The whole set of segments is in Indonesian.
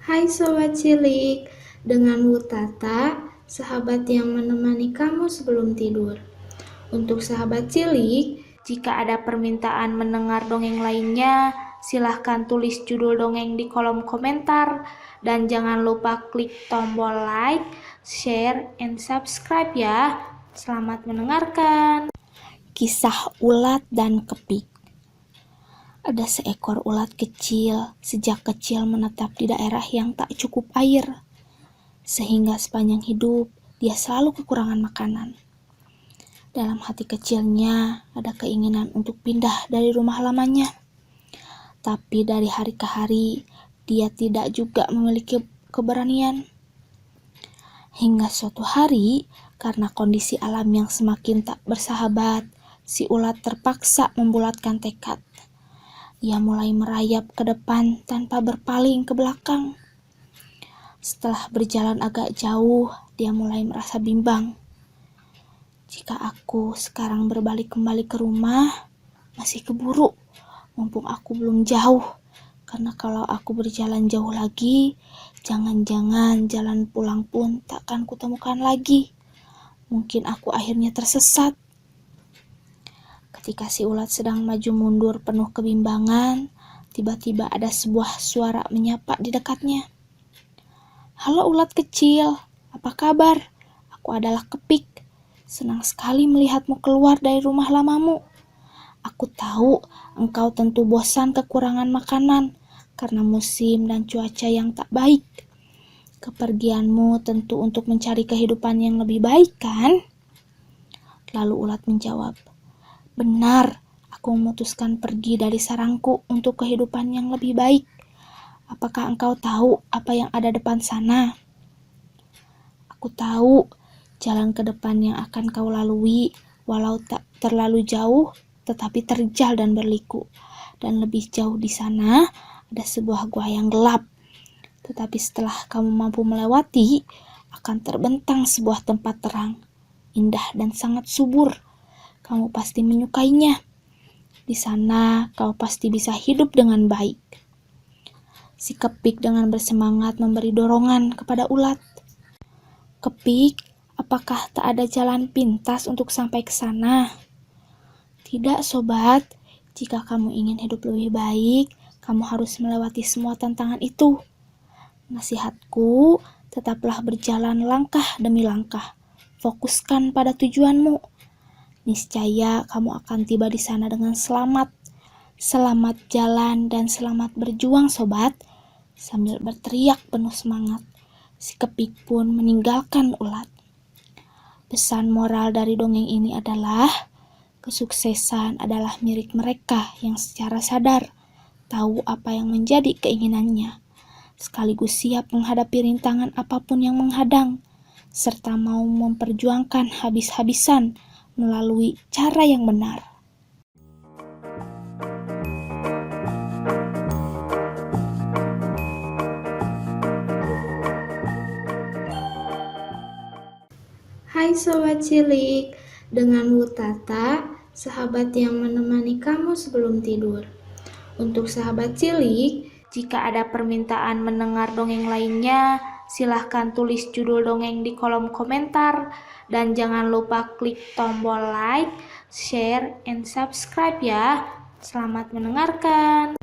Hai Sobat Cilik, dengan Wutata, sahabat yang menemani kamu sebelum tidur. Untuk sahabat cilik, jika ada permintaan mendengar dongeng lainnya, silahkan tulis judul dongeng di kolom komentar. Dan jangan lupa klik tombol like, share, and subscribe ya. Selamat mendengarkan. Kisah Ulat dan Kepik. Ada seekor ulat kecil, sejak kecil menetap di daerah yang tak cukup air, sehingga sepanjang hidup dia selalu kekurangan makanan. Dalam hati kecilnya ada keinginan untuk pindah dari rumah lamanya. Tapi dari hari ke hari, dia tidak juga memiliki keberanian. Hingga suatu hari, karena kondisi alam yang semakin tak bersahabat, si ulat terpaksa membulatkan tekad. Ia mulai merayap ke depan tanpa berpaling ke belakang. Setelah berjalan agak jauh, dia mulai merasa bimbang. Jika aku sekarang berbalik kembali ke rumah, masih keburu, mumpung aku belum jauh. Karena kalau aku berjalan jauh lagi, jangan-jangan jalan pulang pun takkan kutemukan lagi. Mungkin aku akhirnya tersesat. Ketika si ulat sedang maju mundur penuh kebimbangan, tiba-tiba ada sebuah suara menyapa di dekatnya. "Halo ulat kecil, apa kabar? Aku adalah Kepik. Senang sekali melihatmu keluar dari rumah lamamu. Aku tahu engkau tentu bosan kekurangan makanan karena musim dan cuaca yang tak baik. Kepergianmu tentu untuk mencari kehidupan yang lebih baik, kan?" Lalu ulat menjawab, "Benar, aku memutuskan pergi dari sarangku untuk kehidupan yang lebih baik. Apakah engkau tahu apa yang ada depan sana?" "Aku tahu jalan ke depan yang akan kau lalui, walau tak terlalu jauh, tetapi terjal dan berliku. Dan lebih jauh di sana, ada sebuah gua yang gelap. Tetapi setelah kamu mampu melewati, akan terbentang sebuah tempat terang, indah dan sangat subur. Kamu pasti menyukainya. Di sana kau pasti bisa hidup dengan baik." Si Kepik dengan bersemangat memberi dorongan kepada ulat. "Kepik, apakah tak ada jalan pintas untuk sampai ke sana?" "Tidak, sobat. Jika kamu ingin hidup lebih baik, kamu harus melewati semua tantangan itu. Nasihatku, tetaplah berjalan langkah demi langkah. Fokuskan pada tujuanmu. Niscaya kamu akan tiba di sana dengan selamat. Selamat jalan dan selamat berjuang, sobat." Sambil berteriak penuh semangat, si Kepik pun meninggalkan ulat. Pesan moral dari dongeng ini adalah, kesuksesan adalah milik mereka yang secara sadar tahu apa yang menjadi keinginannya, sekaligus siap menghadapi rintangan apapun yang menghadang, serta mau memperjuangkan habis-habisan melalui cara yang benar. Hai Sobat Cilik, dengan Wutata, sahabat yang menemani kamu sebelum tidur. Untuk sahabat cilik, jika ada permintaan mendengar dongeng lainnya, silahkan tulis judul dongeng di kolom komentar. Dan jangan lupa klik tombol like, share, and subscribe ya. Selamat mendengarkan.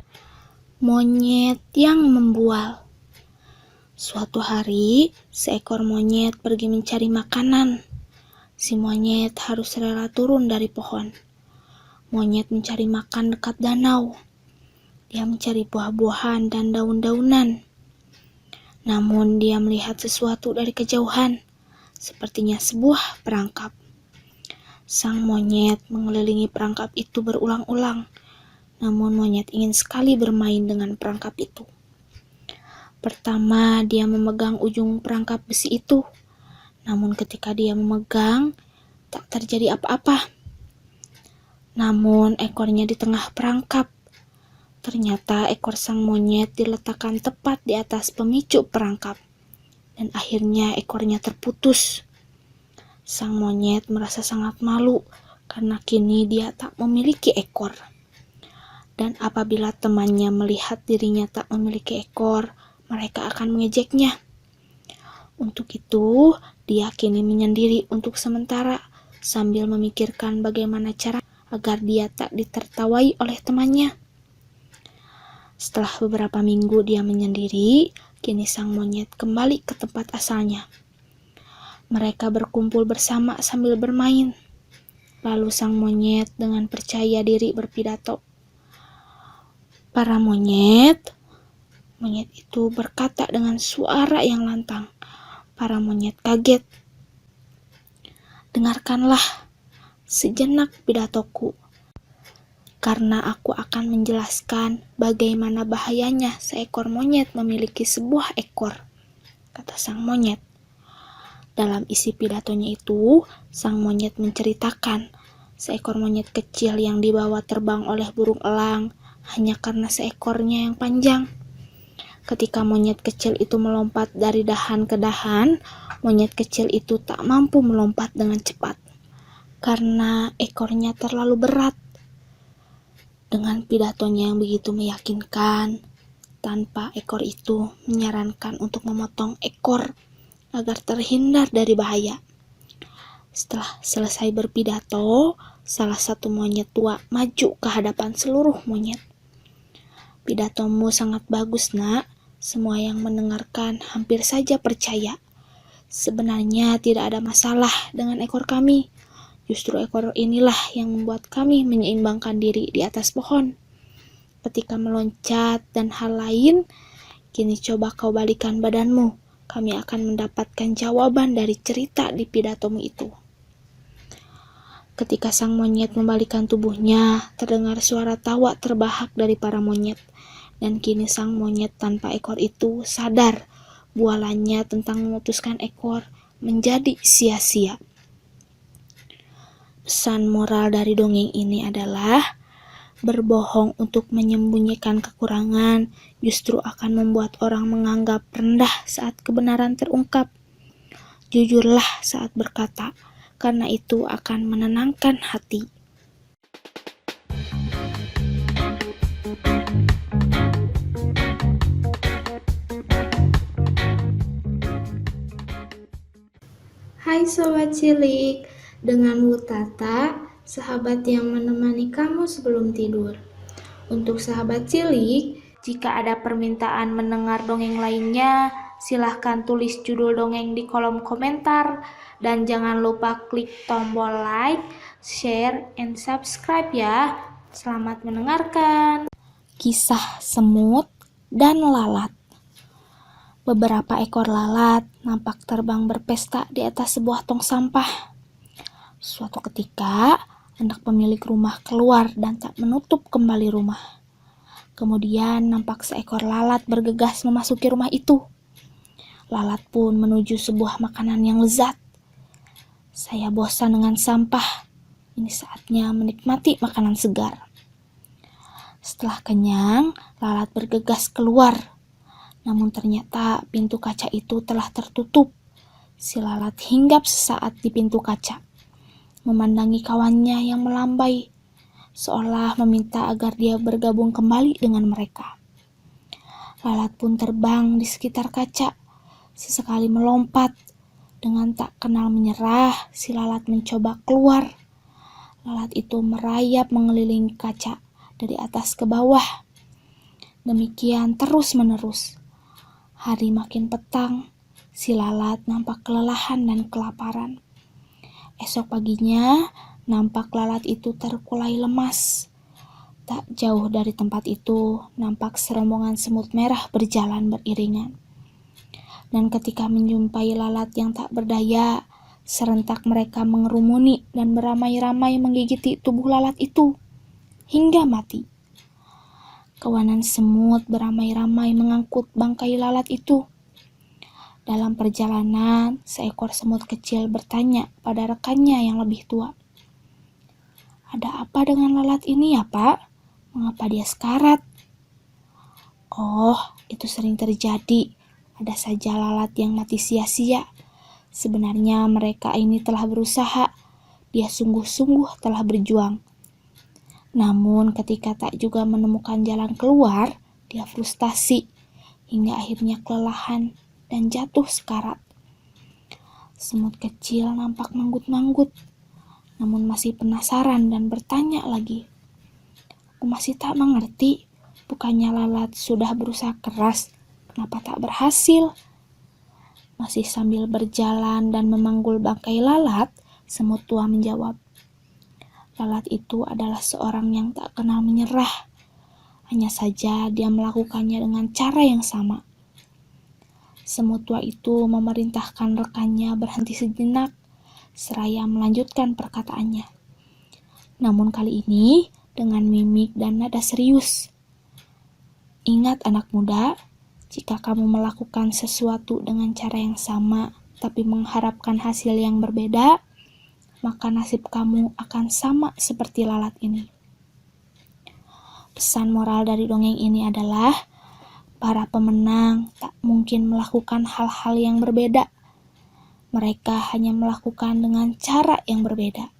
Monyet yang membual. Suatu hari, seekor monyet pergi mencari makanan. Si monyet harus rela turun dari pohon. Monyet mencari makan dekat danau. Dia mencari buah-buahan dan daun-daunan. Namun dia melihat sesuatu dari kejauhan, sepertinya sebuah perangkap. Sang monyet mengelilingi perangkap itu berulang-ulang. Namun monyet ingin sekali bermain dengan perangkap itu. Pertama, dia memegang ujung perangkap besi itu. Namun ketika dia memegang, tak terjadi apa-apa. Namun ekornya di tengah perangkap. Ternyata ekor sang monyet diletakkan tepat di atas pemicu perangkap. Dan akhirnya ekornya terputus. Sang monyet merasa sangat malu karena kini dia tak memiliki ekor. Dan apabila temannya melihat dirinya tak memiliki ekor, mereka akan mengejeknya. Untuk itu, dia kini menyendiri untuk sementara sambil memikirkan bagaimana cara agar dia tak ditertawai oleh temannya. Setelah beberapa minggu dia menyendiri, kini sang monyet kembali ke tempat asalnya. Mereka berkumpul bersama sambil bermain. Lalu sang monyet dengan percaya diri berpidato. Para monyet itu berkata dengan suara yang lantang. Para monyet kaget. Dengarkanlah sejenak pidatoku, karena aku akan menjelaskan bagaimana bahayanya seekor monyet memiliki sebuah ekor, kata sang monyet. Dalam isi pidatonya itu, sang monyet menceritakan seekor monyet kecil yang dibawa terbang oleh burung elang hanya karena seekornya yang panjang. Ketika monyet kecil itu melompat dari dahan ke dahan, monyet kecil itu tak mampu melompat dengan cepat karena ekornya terlalu berat. Dengan pidatonya yang begitu meyakinkan, tanpa ekor itu menyarankan untuk memotong ekor agar terhindar dari bahaya. Setelah selesai berpidato, salah satu monyet tua maju ke hadapan seluruh monyet. Pidatomu sangat bagus, nak. Semua yang mendengarkan hampir saja percaya. Sebenarnya tidak ada masalah dengan ekor kami. Justru ekor inilah yang membuat kami menyeimbangkan diri di atas pohon. Ketika meloncat dan hal lain, kini coba kau balikan badanmu. Kami akan mendapatkan jawaban dari cerita di pidatomu itu. Ketika sang monyet membalikan tubuhnya, terdengar suara tawa terbahak dari para monyet. Dan kini sang monyet tanpa ekor itu sadar bualannya tentang memutuskan ekor menjadi sia-sia. Pesan moral dari dongeng ini adalah berbohong untuk menyembunyikan kekurangan justru akan membuat orang menganggap rendah saat kebenaran terungkap. Jujurlah saat berkata, karena itu akan menenangkan hati. Hai Sobat Cilik, dengan Wutata, sahabat yang menemani kamu sebelum tidur. Untuk sahabat cilik, jika ada permintaan mendengar dongeng lainnya, silahkan tulis judul dongeng di kolom komentar. Dan jangan lupa klik tombol like, share, and subscribe ya. Selamat mendengarkan. Kisah Semut dan Lalat. Beberapa ekor lalat nampak terbang berpesta di atas sebuah tong sampah. Suatu ketika, anak pemilik rumah keluar dan tak menutup kembali rumah. Kemudian nampak seekor lalat bergegas memasuki rumah itu. Lalat pun menuju sebuah makanan yang lezat. Saya bosan dengan sampah. Ini saatnya menikmati makanan segar. Setelah kenyang, lalat bergegas keluar. Namun ternyata pintu kaca itu telah tertutup. Si lalat hinggap sesaat di pintu kaca, memandangi kawannya yang melambai, seolah meminta agar dia bergabung kembali dengan mereka. Lalat pun terbang di sekitar kaca, sesekali melompat. Dengan tak kenal menyerah, si lalat mencoba keluar. Lalat itu merayap mengelilingi kaca dari atas ke bawah. Demikian terus-menerus. Hari makin petang, si lalat nampak kelelahan dan kelaparan. Esok paginya, nampak lalat itu terkulai lemas. Tak jauh dari tempat itu, nampak serombongan semut merah berjalan beriringan. Dan ketika menjumpai lalat yang tak berdaya, serentak mereka mengerumuni dan beramai-ramai menggigiti tubuh lalat itu, hingga mati. Kawanan semut beramai-ramai mengangkut bangkai lalat itu. Dalam perjalanan, seekor semut kecil bertanya pada rekannya yang lebih tua. Ada apa dengan lalat ini ya, Pak? Mengapa dia sekarat? Oh, itu sering terjadi. Ada saja lalat yang mati sia-sia. Sebenarnya mereka ini telah berusaha. Dia sungguh-sungguh telah berjuang. Namun ketika tak juga menemukan jalan keluar, dia frustasi. hingga akhirnya kelelahan dan jatuh sekarat. Semut kecil nampak manggut-manggut, namun masih penasaran dan bertanya lagi. Aku masih tak mengerti, bukannya lalat sudah berusaha keras, kenapa tak berhasil? Masih sambil berjalan dan memanggul bangkai lalat, semut tua menjawab, lalat itu adalah seorang yang tak kenal menyerah. Hanya saja dia melakukannya dengan cara yang sama. Semut tua itu memerintahkan rekannya berhenti sejenak, seraya melanjutkan perkataannya. Namun kali ini dengan mimik dan nada serius. Ingat anak muda, jika kamu melakukan sesuatu dengan cara yang sama, tapi mengharapkan hasil yang berbeda, maka nasib kamu akan sama seperti lalat ini. Pesan moral dari dongeng ini adalah, para pemenang tak mungkin melakukan hal-hal yang berbeda. Mereka hanya melakukan dengan cara yang berbeda.